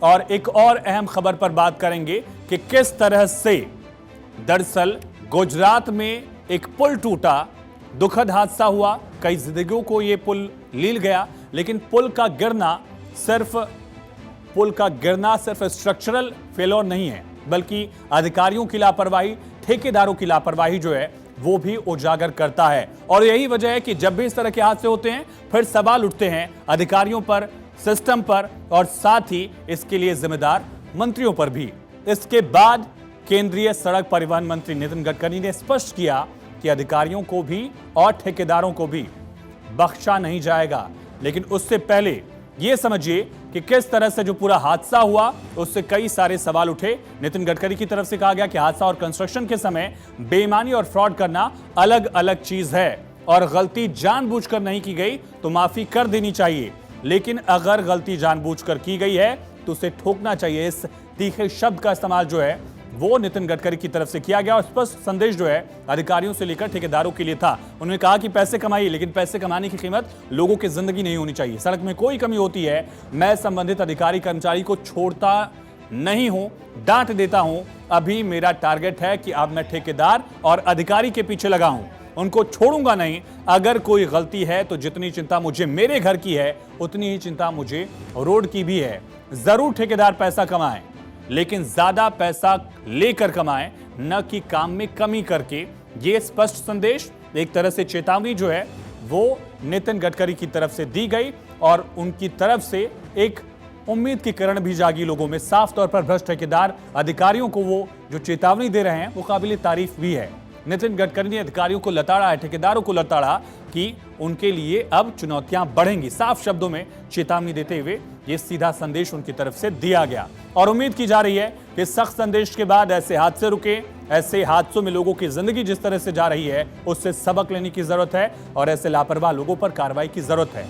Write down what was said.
और एक और अहम खबर पर बात करेंगे कि किस तरह से दरअसल गुजरात में एक पुल टूटा, दुखद हादसा हुआ, कई जिंदगियों को यह पुल लील गया। लेकिन पुल का गिरना सिर्फ स्ट्रक्चरल फेलियर नहीं है, बल्कि अधिकारियों की लापरवाही, ठेकेदारों की लापरवाही जो है वो भी उजागर करता है। और यही वजह है कि जब भी इस तरह के हादसे होते हैं फिर सवाल उठते हैं अधिकारियों पर, सिस्टम पर और साथ ही इसके लिए जिम्मेदार मंत्रियों पर भी। इसके बाद केंद्रीय सड़क परिवहन मंत्री नितिन गडकरी ने स्पष्ट किया कि अधिकारियों को भी और ठेकेदारों को भी बख्शा नहीं जाएगा। लेकिन उससे पहले यह समझिए कि किस तरह से जो पूरा हादसा हुआ उससे कई सारे सवाल उठे। नितिन गडकरी की तरफ से कहा गया कि हादसा और कंस्ट्रक्शन के समय बेईमानी और फ्रॉड करना अलग अलग चीज है और गलती जानबूझकर नहीं की गई तो माफी कर देनी चाहिए, लेकिन अगर गलती जानबूझकर की गई है तो उसे ठोकना चाहिए। इस तीखे शब्द का इस्तेमाल जो है वो नितिन गडकरी की तरफ से किया गया और स्पष्ट संदेश जो है अधिकारियों से लेकर ठेकेदारों के लिए था। उन्होंने कहा कि पैसे कमाइए, लेकिन पैसे कमाने की कीमत लोगों की जिंदगी नहीं होनी चाहिए। सड़क में कोई कमी होती है, मैं संबंधित अधिकारी कर्मचारी को छोड़ता नहीं हूं, डांट देता हूं। अभी मेरा टारगेट है कि अब मैं ठेकेदार और अधिकारी के पीछे लगा हूं, उनको छोड़ूंगा नहीं। अगर कोई गलती है तो जितनी चिंता मुझे मेरे घर की है उतनी ही चिंता मुझे रोड की भी है। जरूर ठेकेदार पैसा कमाएं, लेकिन ज्यादा पैसा लेकर कमाएं, न कि काम में कमी करके। यह स्पष्ट संदेश, एक तरह से चेतावनी जो है वो नितिन गडकरी की तरफ से दी गई और उनकी तरफ से एक उम्मीद की किरण भी जागी लोगों में। साफ तौर पर भ्रष्ट ठेकेदार अधिकारियों को वो जो चेतावनी दे रहे हैं वो काबिल तारीफ भी है। नितिन गडकरी ने अधिकारियों को लताड़ा है, ठेकेदारों को लताड़ा कि उनके लिए अब चुनौतियां बढ़ेंगी। साफ शब्दों में चेतावनी देते हुए यह सीधा संदेश उनकी तरफ से दिया गया और उम्मीद की जा रही है कि सख्त संदेश के बाद ऐसे हादसे रुके। ऐसे हादसों में लोगों की जिंदगी जिस तरह से जा रही है उससे सबक लेने की जरूरत है और ऐसे लापरवाह लोगों पर कार्रवाई की जरूरत है।